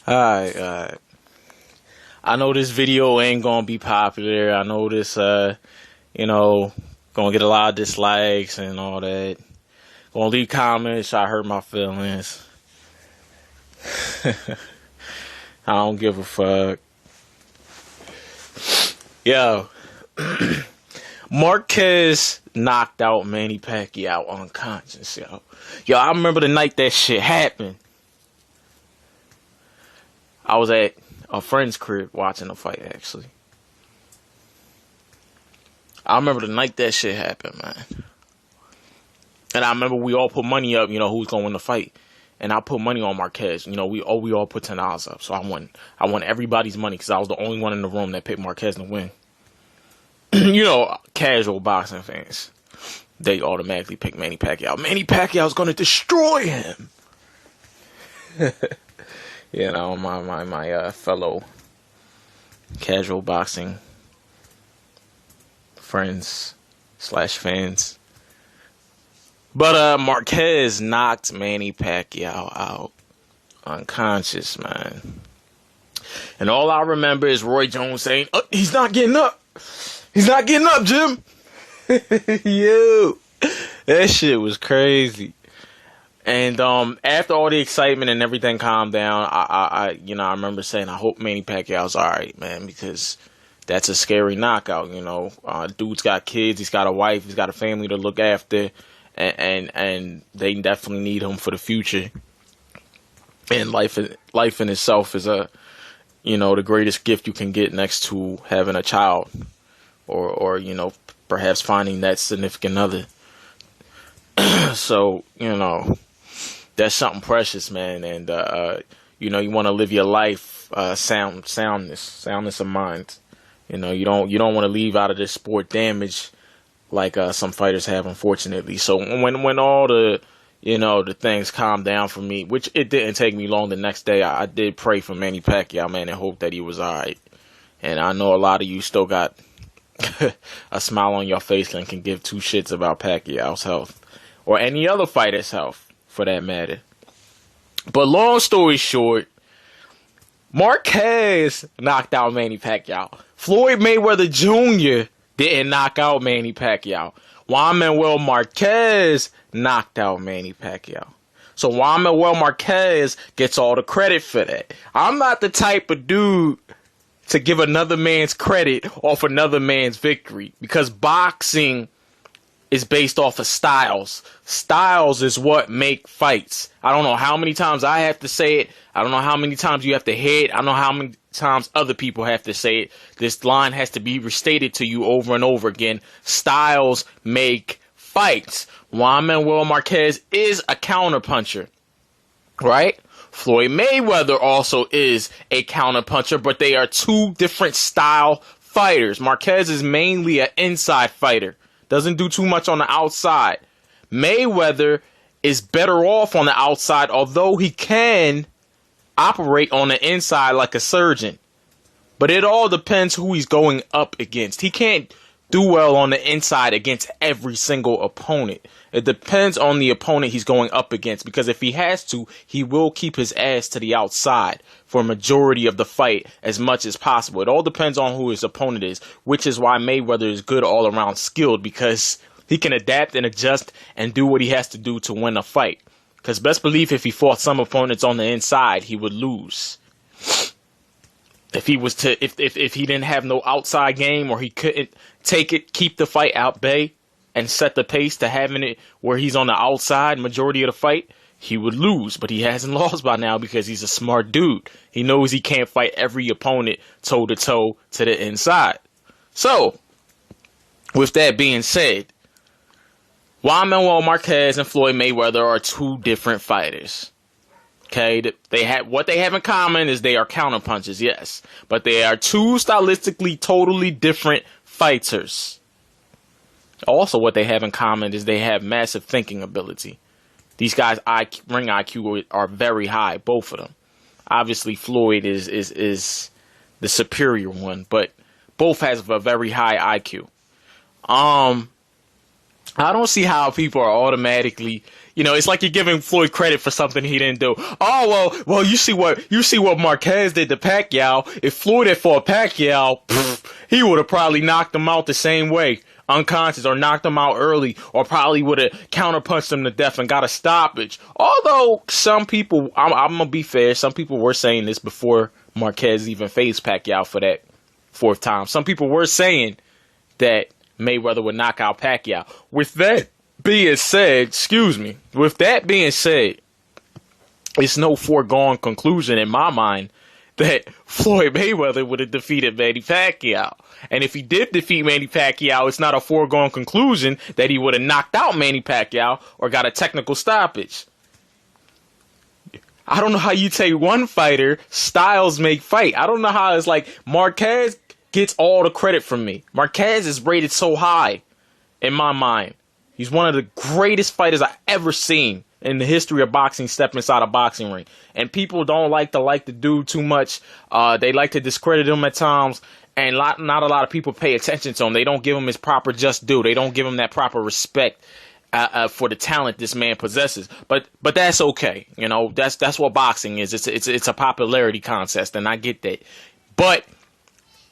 Alright. I know this video ain't gonna be popular. I know this, gonna get a lot of dislikes and all that. Gonna leave comments. I hurt my feelings. I don't give a fuck. Yo, Marquez knocked out Manny Pacquiao unconscious, yo. Yo, I remember the night that shit happened. I was at a friend's crib watching the fight, actually. I remember the night that shit happened, man. And I remember we all put money up, who's going to win the fight. And I put money on Marquez. We all put $10 up. So I won everybody's money because I was the only one in the room that picked Marquez to win. Casual boxing fans, they automatically pick Manny Pacquiao. Manny Pacquiao's going to destroy him. My fellow casual boxing friends/fans. But Marquez knocked Manny Pacquiao out unconscious, man. And all I remember is Roy Jones saying, "Oh, he's not getting up. He's not getting up, Jim." Yo, that shit was crazy. And after all the excitement and everything calmed down, I remember saying, I hope Manny Pacquiao's all right, man, because that's a scary knockout. Dude's got kids, he's got a wife, he's got a family to look after, and they definitely need him for the future. And life in itself is the greatest gift you can get next to having a child, or perhaps finding that significant other. So that's something precious, man. And you want to live your life soundness of mind. You don't want to leave out of this sport damaged like some fighters have, unfortunately. So when all the the things calmed down for me, which it didn't take me long, the next day I did pray for Manny Pacquiao, man, and hope that he was all right. And I know a lot of you still got a smile on your face and can give two shits about Pacquiao's health, or any other fighter's health, for that matter. But long story short, Marquez knocked out Manny Pacquiao. Floyd Mayweather Jr. didn't knock out Manny Pacquiao. Juan Manuel Marquez knocked out Manny Pacquiao. So Juan Manuel Marquez gets all the credit for that. I'm not the type of dude to give another man's credit off another man's victory, because boxing is based off of styles. Styles is what make fights. I don't know how many times I have to say it. I don't know how many times you have to hear it. I don't know how many times other people have to say it. This line has to be restated to you over and over again. Styles make fights. Juan Manuel Marquez is a counterpuncher, right? Floyd Mayweather also is a counterpuncher, but they are two different style fighters. Marquez is mainly an inside fighter. Doesn't do too much on the outside. Mayweather is better off on the outside, although he can operate on the inside like a surgeon. But it all depends who he's going up against. He can't do well on the inside against every single opponent. It depends on the opponent he's going up against, because if he has to, he will keep his ass to the outside for a majority of the fight as much as possible. It all depends on who his opponent is, which is why Mayweather is good all around skilled, because he can adapt and adjust and do what he has to do to win a fight. Because best believe if he fought some opponents on the inside, he would lose. If he was to, if he didn't have no outside game, or he couldn't keep the fight out bay and set the pace to having it where he's on the outside majority of the fight, he would lose. But he hasn't lost by now because he's a smart dude. He knows he can't fight every opponent toe to toe to the inside. So, with that being said, Juan Manuel Marquez and Floyd Mayweather are two different fighters. Okay, what they have in common is they are counterpunchers, yes, but they are two stylistically totally different fighters. Also, what they have in common is they have massive thinking ability. These guys' ring IQ are very high, both of them. Obviously, Floyd is the superior one, but both has a very high IQ. I don't see how people are automatically It's like you're giving Floyd credit for something he didn't do. Oh well, you see what Marquez did to Pacquiao. If Floyd had fought Pacquiao, he would have probably knocked him out the same way, unconscious, or knocked him out early, or probably would have counterpunched him to death and got a stoppage. Although some people, I'm gonna be fair, some people were saying this before Marquez even faced Pacquiao for that fourth time. Some people were saying that Mayweather would knock out Pacquiao. With that being said, it's no foregone conclusion in my mind that Floyd Mayweather would have defeated Manny Pacquiao. And if he did defeat Manny Pacquiao, it's not a foregone conclusion that he would have knocked out Manny Pacquiao or got a technical stoppage. I don't know how you take one fighter, styles make fight. I don't know how it's like Marquez gets all the credit from me. Marquez is rated so high in my mind. He's one of the greatest fighters I've ever seen in the history of boxing, step inside a boxing ring. And people don't like the dude too much. They like to discredit him at times. And not a lot of people pay attention to him. They don't give him his proper just due. They don't give him that proper respect for the talent this man possesses. But that's okay. That's what boxing is. It's a popularity contest, and I get that. But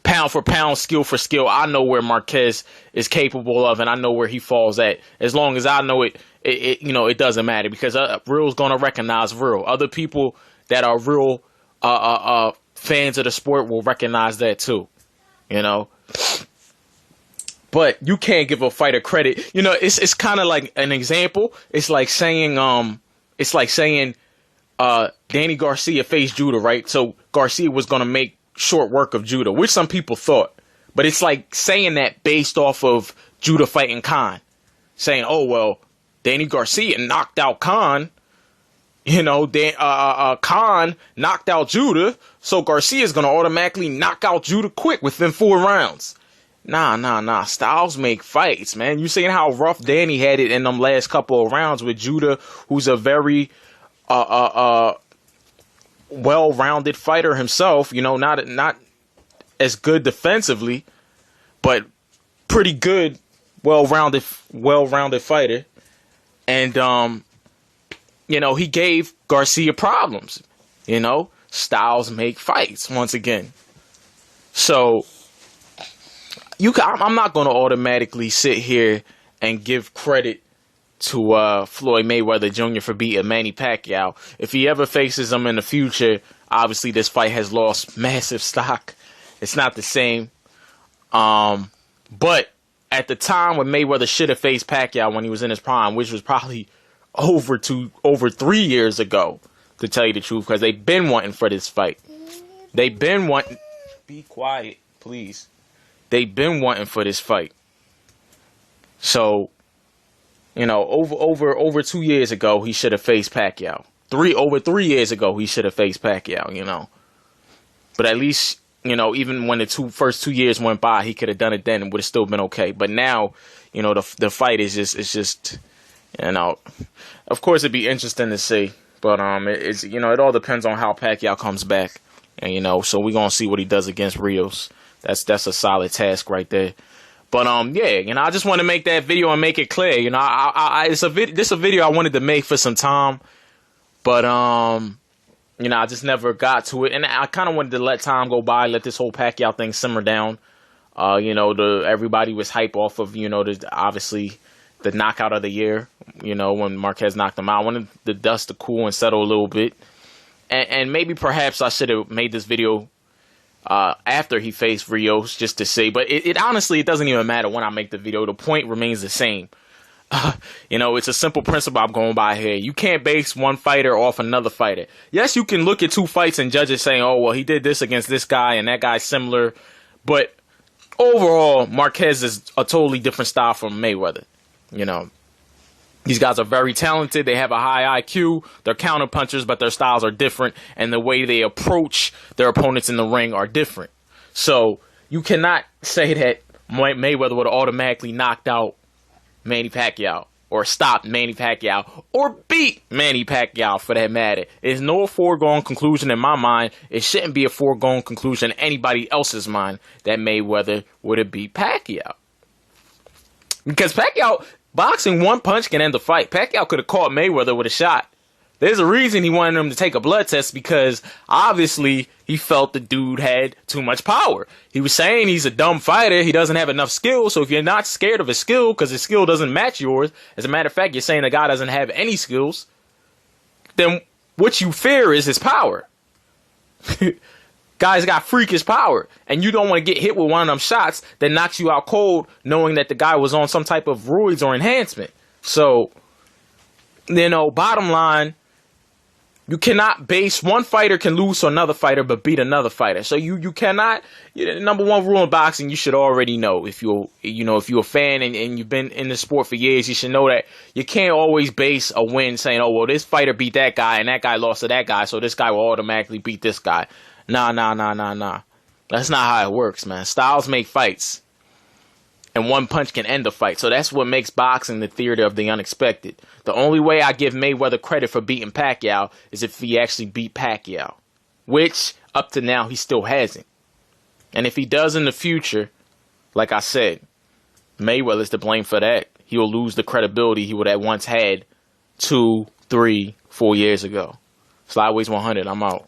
pound for pound, skill for skill, I know where Marquez is capable of, and I know where he falls at. As long as I know it, it doesn't matter, because real's gonna recognize real. Other people that are real fans of the sport will recognize that too. But you can't give a fighter credit. It's kind of like an example. It's like saying Danny Garcia faced Judah, right? So Garcia was gonna make short work of Judah, which some people thought. But it's like saying that based off of Judah fighting Khan. Saying, oh, well, Danny Garcia knocked out Khan. Khan knocked out Judah, so Garcia's going to automatically knock out Judah quick within 4 rounds. Nah. Styles make fights, man. You seen how rough Danny had it in them last couple of rounds with Judah, who's a very well-rounded fighter himself, not as good defensively, but pretty good, well-rounded fighter. And he gave Garcia problems. Styles make fights once again. So I'm not going to automatically sit here and give credit to Floyd Mayweather Jr. for beating Manny Pacquiao. If he ever faces him in the future, obviously this fight has lost massive stock. It's not the same. But at the time when Mayweather should have faced Pacquiao when he was in his prime, which was probably over 3 years ago, to tell you the truth, because they've been wanting for this fight. They've been wanting. Be quiet, please. They've been wanting for this fight. So, over 2 years ago, he should have faced Pacquiao. Over 3 years ago, he should have faced Pacquiao, But at least, even when the first 2 years went by, he could have done it then and would have still been okay. But now, the fight is just, of course it'd be interesting to see. But it all depends on how Pacquiao comes back. And, so we're going to see what he does against Rios. That's a solid task right there. But I just want to make that video and make it clear. This is a video I wanted to make for some time, but I just never got to it, and I kind of wanted to let time go by, let this whole Pacquiao thing simmer down. Everybody was hype off of obviously the knockout of the year. When Marquez knocked him out, I wanted the dust to cool and settle a little bit, and maybe perhaps I should have made this video after he faced Rios, just to see. But it honestly, it doesn't even matter when I make the video. The point remains the same. It's a simple principle I'm going by here. You can't base one fighter off another fighter. Yes, you can look at 2 fights and judge it saying, oh, well, he did this against this guy and that guy's similar. But overall, Marquez is a totally different style from Mayweather. These guys are very talented. They have a high IQ. They're counterpunchers, but their styles are different. And the way they approach their opponents in the ring are different. So you cannot say that Mayweather would have automatically knocked out Manny Pacquiao, or stopped Manny Pacquiao, or beat Manny Pacquiao for that matter. It's no foregone conclusion in my mind. It shouldn't be a foregone conclusion in anybody else's mind that Mayweather would have beat Pacquiao. Because Pacquiao, Boxing, one punch can end a fight. Pacquiao could have caught Mayweather with a shot. There's a reason he wanted him to take a blood test, because obviously he felt the dude had too much power. He was saying he's a dumb fighter. He doesn't have enough skill. So if you're not scared of his skill because his skill doesn't match yours, as a matter of fact, you're saying the guy doesn't have any skills, then what you fear is his power. Guy's got freakish power, and you don't want to get hit with one of them shots that knocks you out cold, knowing that the guy was on some type of roids or enhancement. So, bottom line, you cannot base one fighter can lose to another fighter but beat another fighter. So you cannot. Number one rule in boxing, you should already know, if you're a fan and you've been in the sport for years, you should know that you can't always base a win saying, oh well, this fighter beat that guy and that guy lost to that guy, so this guy will automatically beat this guy. Nah. That's not how it works, man. Styles make fights, and one punch can end a fight. So that's what makes boxing the theater of the unexpected. The only way I give Mayweather credit for beating Pacquiao is if he actually beat Pacquiao, which up to now he still hasn't. And if he does in the future, like I said, Mayweather's to blame for that. He will lose the credibility he would have once had 2, 3, 4 years ago. Slideways 100, I'm out.